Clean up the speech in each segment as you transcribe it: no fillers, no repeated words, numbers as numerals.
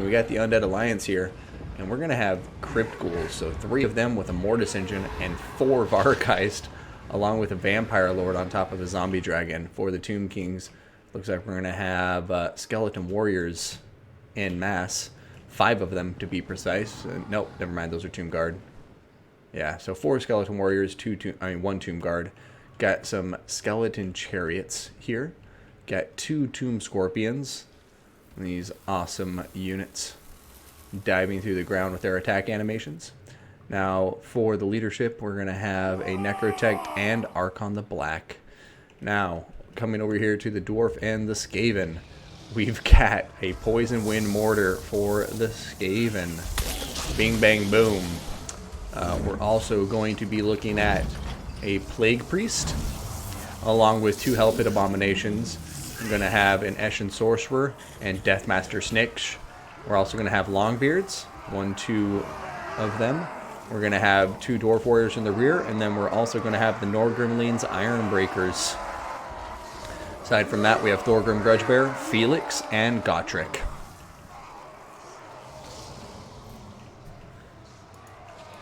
We got the Undead Alliance here, and we're going to have Crypt Ghouls, so 3 of them with a Mortis Engine and 4 Vargeist, along with a Vampire Lord on top of a Zombie Dragon. For the Tomb Kings, looks like we're going to have Skeleton Warriors en masse, 5 of them to be precise. Nope, never mind, those are Tomb Guard. Yeah, so 4 Skeleton Warriors, 1 Tomb Guard. Got some Skeleton Chariots here. Got 2 Tomb Scorpions. These awesome units diving through the ground with their attack animations. Now, for the leadership, we're going to have a Necrotect and Archon the Black. Now, coming over here to the Dwarf and the Skaven, we've got a Poison Wind Mortar for the Skaven. Bing, bang, boom. We're also going to be looking at a Plague Priest, along with 2 Hell Pit Abominations. We're going to have an Eshin Sorcerer and Deathmaster Sniksh. We're also going to have Longbeards, 2 of them. We're going to have 2 Dwarf Warriors in the rear, and then we're also going to have the Norgrimleen's Ironbreakers. Aside from that, we have Thorgrim Grudgebearer, Felix, and Gotrek.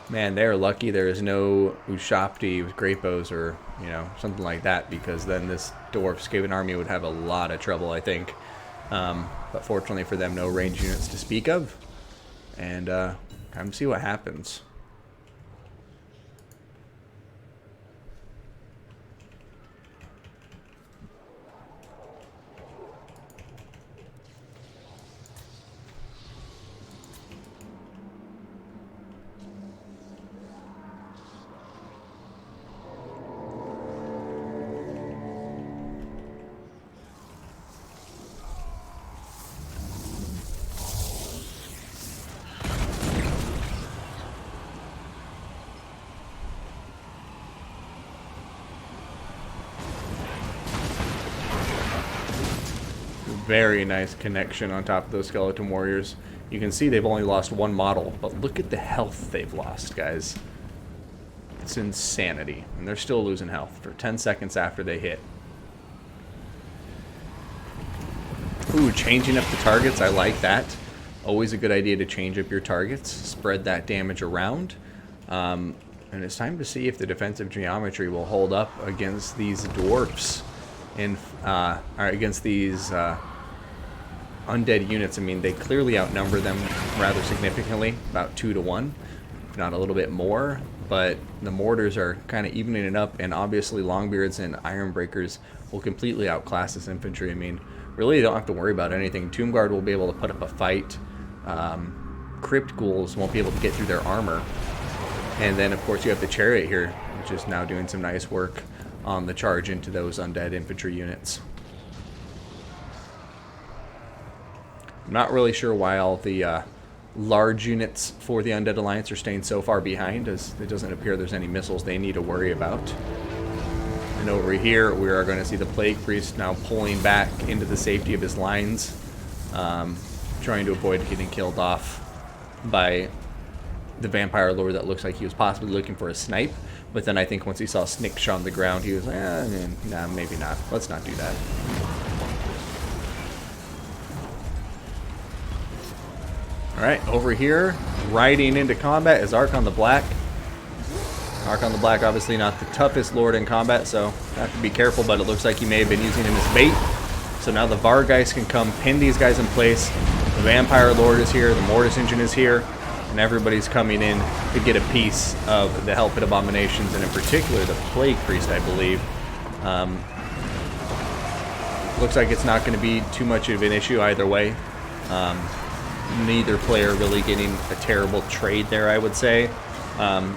Man, they're lucky there is no Ushapti with great bows or, something like that, because then this Dwarf Skaven army would have a lot of trouble, I think. But fortunately for them, no range units to speak of. And time to see what happens. Very nice connection on top of those Skeleton Warriors. You can see they've only lost 1 model, but look at the health they've lost, guys. It's insanity. And they're still losing health for 10 seconds after they hit. Ooh, changing up the targets. I like that. Always a good idea to change up your targets. Spread that damage around. And it's time to see if the defensive geometry will hold up against these dwarfs. Or against these undead units. I mean, they clearly outnumber them rather significantly, about 2 to 1, if not a little bit more. But the mortars are kind of evening it up, and obviously Longbeards and Ironbreakers will completely outclass this infantry. I mean, really, you don't have to worry about anything. Tomb Guard will be able to put up a fight. Crypt Ghouls won't be able to get through their armor. And then, of course, you have the Chariot here, which is now doing some nice work on the charge into those undead infantry units. I'm not really sure why all the large units for the Undead Alliance are staying so far behind, as it doesn't appear there's any missiles they need to worry about. And over here, we are going to see the Plague Priest now pulling back into the safety of his lines, trying to avoid getting killed off by the Vampire Lord that looks like he was possibly looking for a snipe. But then I think once he saw Sniksh on the ground, he was like, nah, maybe not. Let's not do that. Alright, over here, riding into combat is Archon the Black. Archon the Black, obviously not the toughest lord in combat, so have to be careful, but it looks like he may have been using him as bait. So now the Vargeist can come pin these guys in place. The Vampire Lord is here, the Mortis Engine is here, and everybody's coming in to get a piece of the Hell Pit Abominations, and in particular the Plague Priest, I believe. Looks like it's not going to be too much of an issue either way. Neither player really getting a terrible trade there, I would say.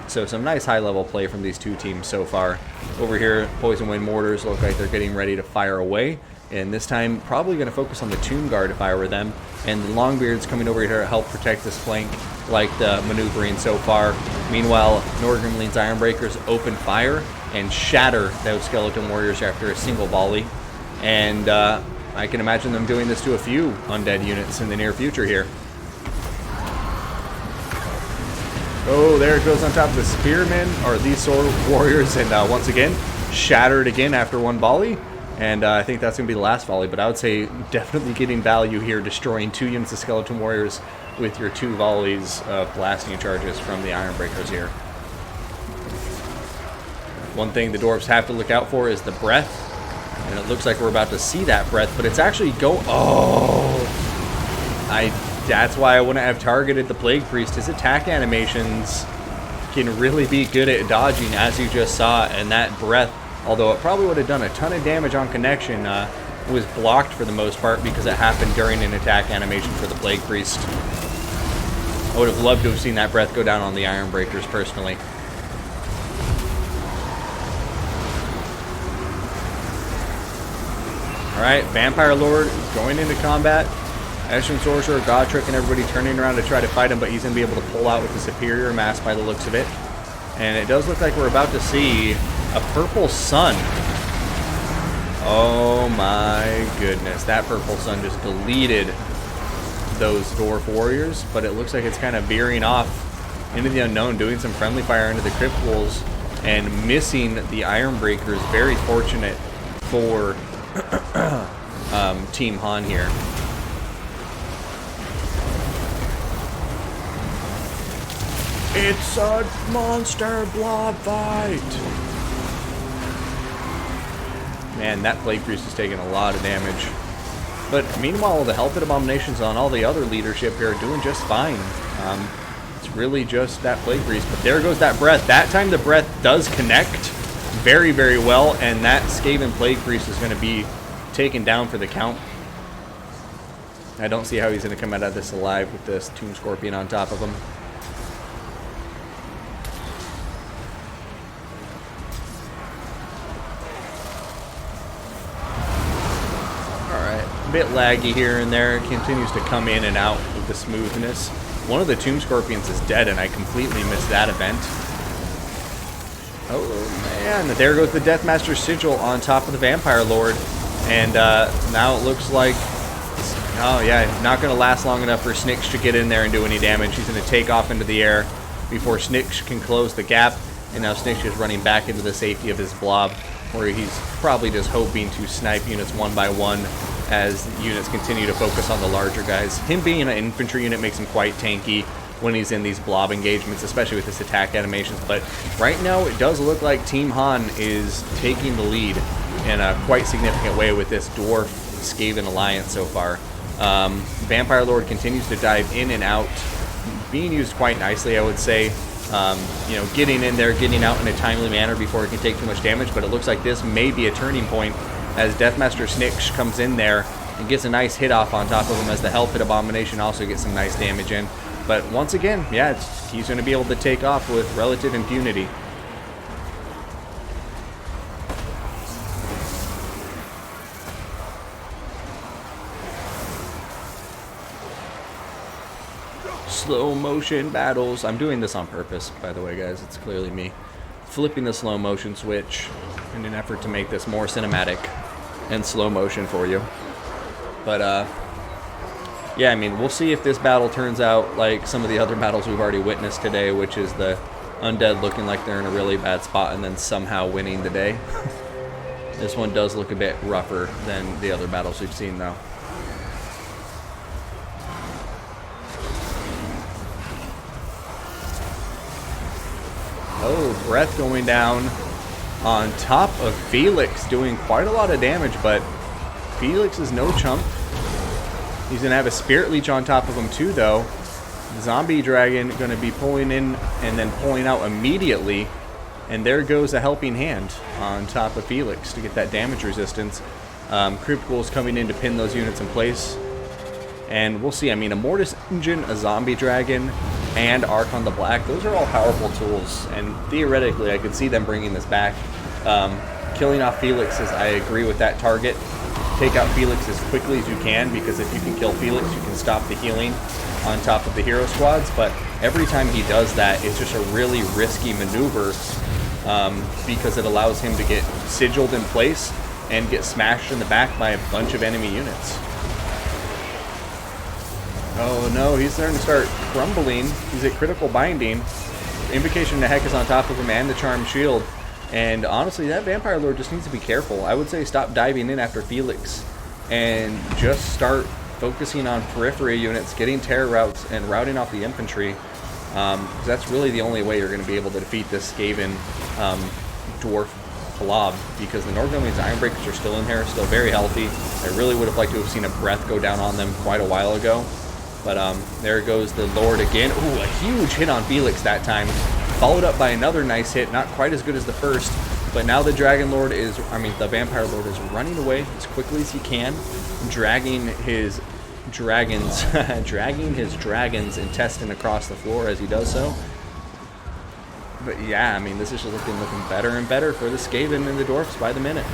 So some nice high-level play from these 2 teams so far. Over here, Poison Wind Mortars look like they're getting ready to fire away. And this time, probably going to focus on the Tomb Guard if I were them. And the Longbeards coming over here to help protect this flank, like the maneuvering so far. Meanwhile, Norgrimleen's Ironbreakers open fire and shatter those Skeleton Warriors after a single volley. And I can imagine them doing this to a few undead units in the near future here. Oh, there it goes on top of the Spearmen, or these Sword Warriors, and once again, shattered again after 1 volley. And I think that's going to be the last volley, but I would say definitely getting value here, destroying 2 units of Skeleton Warriors with your 2 volleys of blasting charges from the Ironbreakers here. One thing the Dwarfs have to look out for is the breath, and it looks like we're about to see that breath, but it's actually that's why I wouldn't have targeted the Plague Priest. His attack animations can really be good at dodging, as you just saw, and that breath, although it probably would have done a ton of damage on connection, was blocked for the most part because it happened during an attack animation for the Plague Priest. I would have loved to have seen that breath go down on the Ironbreakers personally. Alright, Vampire Lord going into combat. Eshin Sorcerer, God Trick, and everybody turning around to try to fight him, but he's going to be able to pull out with the superior mass by the looks of it. And it does look like we're about to see a purple sun. Oh my goodness, that purple sun just deleted those Dwarf Warriors, but it looks like it's kind of veering off into the unknown, doing some friendly fire into the Crypt Ghouls and missing the Ironbreakers. Very fortunate for Team Han here. It's a monster blob fight! Man, that Plague Priest is taking a lot of damage. But meanwhile, the Helped Abominations on all the other leadership here are doing just fine. It's really just that Plague Priest. But there goes that breath. That time the breath does connect very, very well, and that Skaven Plague Priest is going to be taken down for the count. I don't see how he's going to come out of this alive with this Tomb Scorpion on top of him. Bit laggy here and there. It continues to come in and out with the smoothness. One of the Tomb Scorpions is dead, and I completely missed that event. Oh man, there goes the Deathmaster Sigil on top of the Vampire Lord, and now it looks like, oh yeah, not going to last long enough for Sniksh to get in there and do any damage. He's going to take off into the air before Sniksh can close the gap, and now Sniksh is running back into the safety of his blob, where he's probably just hoping to snipe units one by one as units continue to focus on the larger guys. Him being an infantry unit makes him quite tanky when he's in these blob engagements, especially with his attack animations. But right now it does look like Team Han is taking the lead in a quite significant way with this Dwarf Skaven alliance so far. Vampire Lord continues to dive in and out, being used quite nicely, I would say. You know, getting in there, getting out in a timely manner before it can take too much damage, but it looks like this may be a turning point as Deathmaster Sniksh comes in there and gets a nice hit off on top of him, as the Helped Abomination also gets some nice damage in. But once again, yeah, he's going to be able to take off with relative impunity. Slow motion battles. I'm doing this on purpose, by the way, guys. It's clearly me flipping the slow motion switch in an effort to make this more cinematic and slow motion for you. But yeah, I mean, we'll see if this battle turns out like some of the other battles we've already witnessed today, which is the undead looking like they're in a really bad spot and then somehow winning the day. This one does look a bit rougher than the other battles we've seen, though. Oh, breath going down on top of Felix, doing quite a lot of damage, but Felix is no chump. He's going to have a Spirit Leech on top of him too, though. Zombie Dragon going to be pulling in and then pulling out immediately. And there goes a Helping Hand on top of Felix to get that damage resistance. Crypt Ghouls coming in to pin those units in place. And we'll see. I mean, a Mortis Engine, a Zombie Dragon, and Archon the Black, those are all powerful tools. And theoretically, I could see them bringing this back. Killing off Felix is, I agree with that target. Take out Felix as quickly as you can, because if you can kill Felix, you can stop the healing on top of the hero squads. But every time he does that, it's just a really risky maneuver, because it allows him to get sigiled in place and get smashed in the back by a bunch of enemy units. Oh no, he's starting to start crumbling. He's at critical binding. Invocation to Heck is on top of him and the Charmed Shield. And honestly, that Vampire Lord just needs to be careful. I would say stop diving in after Felix and just start focusing on periphery units, getting terror routes, and routing off the infantry. Because that's really the only way you're going to be able to defeat this Skaven dwarf blob, because the Norgomion's Ironbreakers are still in here, still very healthy. I really would have liked to have seen a breath go down on them quite a while ago. But there goes the Lord again. Ooh, a huge hit on Felix that time. Followed up by another nice hit, not quite as good as the first. But now the Dragon Lord is, the Vampire Lord is running away as quickly as he can, dragging his dragons, intestine across the floor as he does so. But yeah, this is just looking better and better for the Skaven and the Dwarfs by the minute.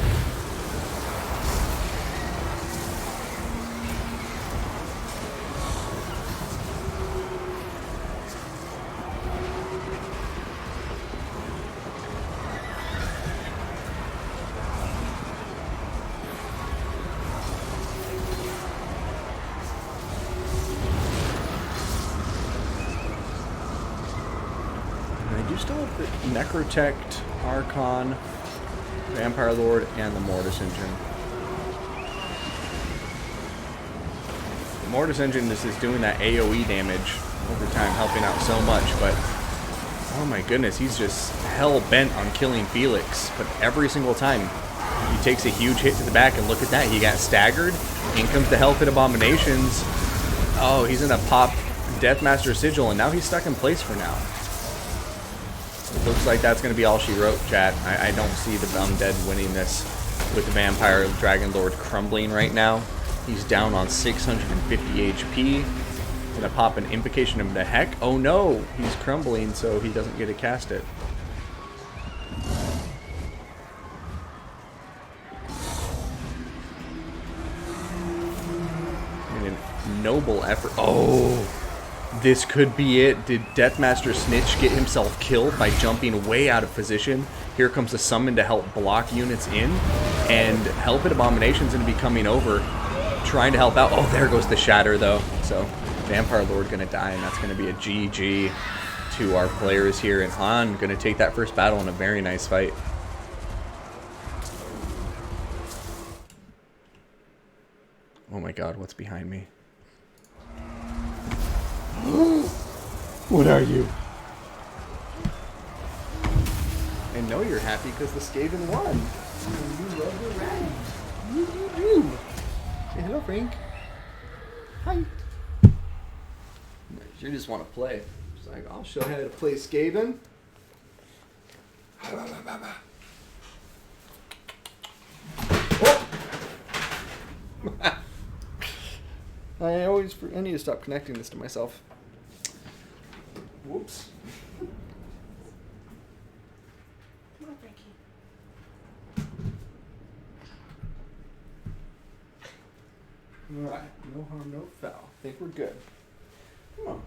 Still have the Necrotect, Archon, Vampire Lord, and the Mortis Engine. The Mortis Engine is doing that AoE damage over time, helping out so much, but oh my goodness, he's just hell-bent on killing Felix. But every single time, he takes a huge hit to the back, and look at that, he got staggered. In comes the Hellpit Abominations. Oh, he's gonna pop Deathmaster Sigil, and now he's stuck in place for now. It looks like that's going to be all she wrote, chat. I don't see the Undead winning this with the Vampire Dragon Lord crumbling right now. He's down on 650 HP. Going to pop an Invocation of the Heck. Oh no, he's crumbling, so he doesn't get to cast it. And a noble effort. Oh! This could be it. Did Deathmaster Snitch get himself killed by jumping way out of position? Here comes the summon to help block units in. And Hellpit Abomination's going to be coming over, trying to help out. Oh, there goes the Shatter, though. So, Vampire Lord going to die, and that's going to be a GG to our players here. And Han going to take that first battle in a very nice fight. Oh my god, what's behind me? What are you? I know you're happy because the Skaven won. You love your rally. You do. Say hello, Frank. Hi. You just want to play. It's like, I'll show you how to play Skaven. I need to stop connecting this to myself. Whoops. Come on, Frankie. Alright, no harm, no foul. I think we're good. Come on.